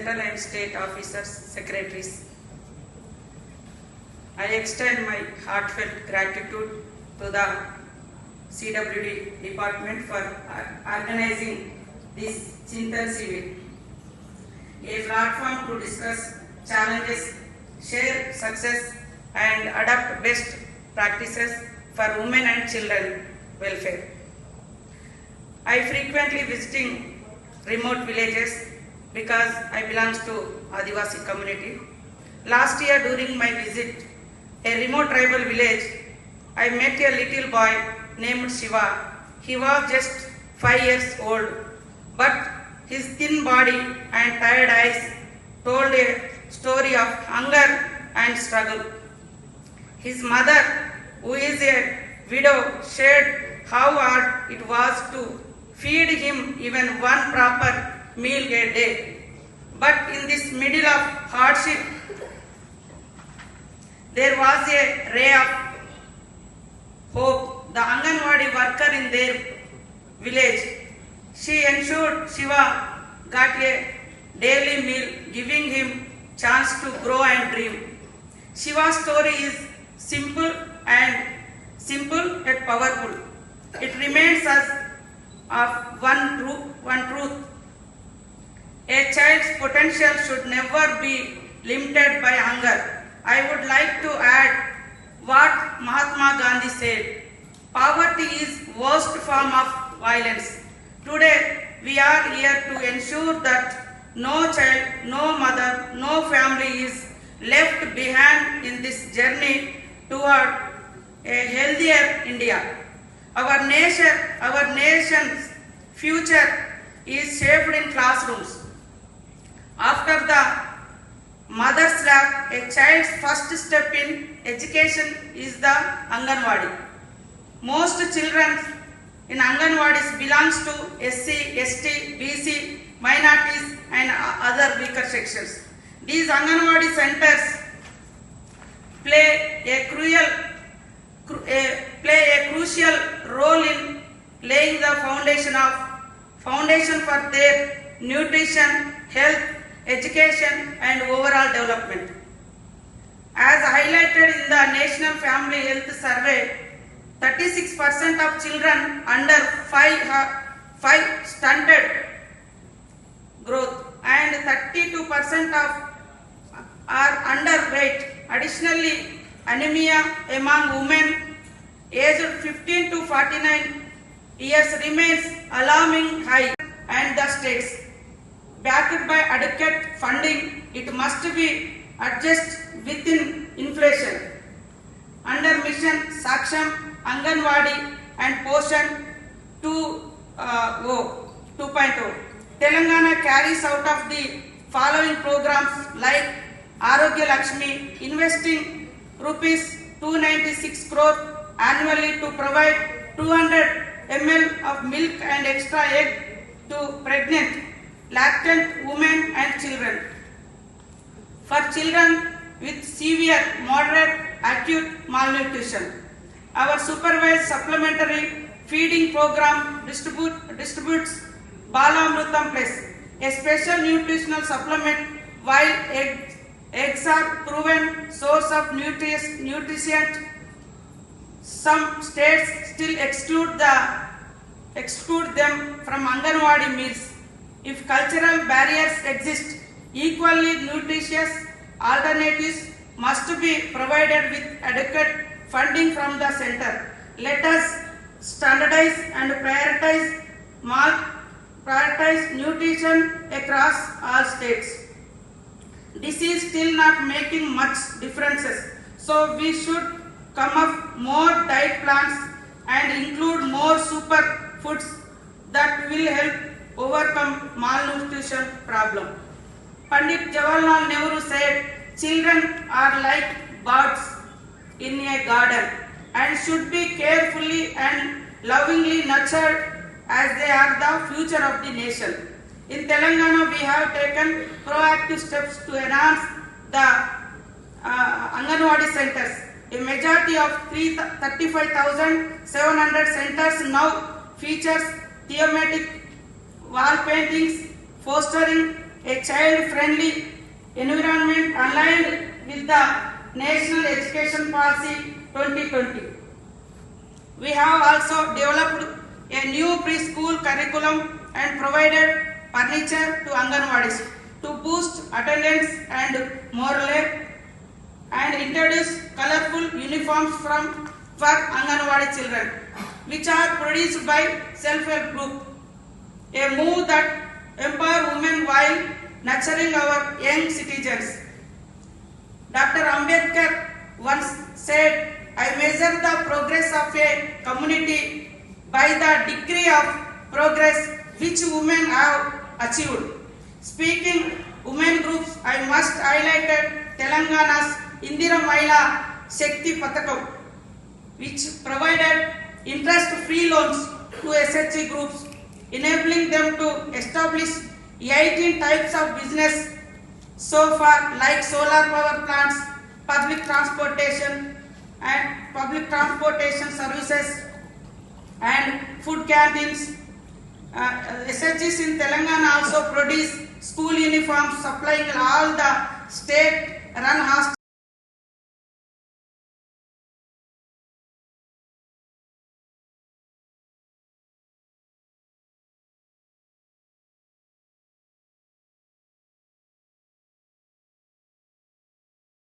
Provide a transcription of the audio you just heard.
central and state officers, secretaries. I extend my heartfelt gratitude to the CWD department for organizing this Chintan Civil, a platform to discuss challenges, share success and adopt best practices for women and children welfare. I frequently visiting remote villages because I belong to Adivasi community. Last year during my visit, a remote tribal village, I met a little boy named Shiva. He was just 5 years old, but his thin body and tired eyes told a story of hunger and struggle. His mother, who is a widow, shared how hard it was to feed him even one proper meal a day. But in this middle of hardship, there was a ray of hope. The Anganwadi worker in their village, she ensured Shiva got a daily meal, giving him chance to grow and dream. Shiva's story is simple yet powerful. It reminds us of one truth. A child's potential should never be limited by hunger. I would like to add what Mahatma Gandhi said. Poverty is worst form of violence. Today we are here to ensure that no child, no mother, no family is left behind in this journey toward a healthier India. Our nation's future is shaped in classrooms. After the mother's lap, a child's first step in education is the Anganwadi. Most children in Anganwadis belongs to SC, ST, BC, minorities and other weaker sections. These Anganwadi centers play a crucial role in laying the foundation for their nutrition, health, education and overall development. As highlighted in the National Family Health Survey, 36% of children under 5 stunted growth and 32% are underweight. Additionally, anemia among women aged 15 to 49 years remains alarming high, and the states, backed by adequate funding, it must be adjusted within inflation. Under Mission Saksham, Anganwadi and Poshan 2.0, Telangana carries out of the following programs like Arogya Lakshmi, investing rupees 296 crore annually to provide 200 ml of milk and extra egg to pregnant, lactant women and children. For children with severe, moderate, acute malnutrition, our supervised supplementary feeding program distributes Balamrutam Plus, a special nutritional supplement. While eggs are proven source of nutrition, some states still exclude them from Anganwadi meals. If cultural barriers exist, equally nutritious alternatives must be provided with adequate funding from the center. Let us standardize and prioritize nutrition across all states. This is still not making much differences, so we should come up more diet plans and include more superfoods that will help overcome malnutrition problem. Pandit Jawaharlal Nehru said, children are like birds in a garden and should be carefully and lovingly nurtured as they are the future of the nation. In Telangana, we have taken proactive steps to enhance the Anganwadi centers. A majority of 35,700 centers now features thematic wall paintings, fostering a child-friendly environment aligned with the National Education Policy 2020. We have also developed a new preschool curriculum and provided furniture to Anganwadis to boost attendance and morale, and introduce colorful uniforms for Anganwadi children, which are produced by self-help group. A move that empower women while nurturing our young citizens. Dr. Ambedkar once said, "I measure the progress of a community by the degree of progress which women have achieved." Speaking women groups, I must highlight Telangana's Indira Mahila Shakti Pathakam, which provided interest-free loans to SHG groups, enabling them to establish 18 types of business so far, like solar power plants, public transportation services, and food canteens. SHGs in Telangana also produce school uniforms, supplying all the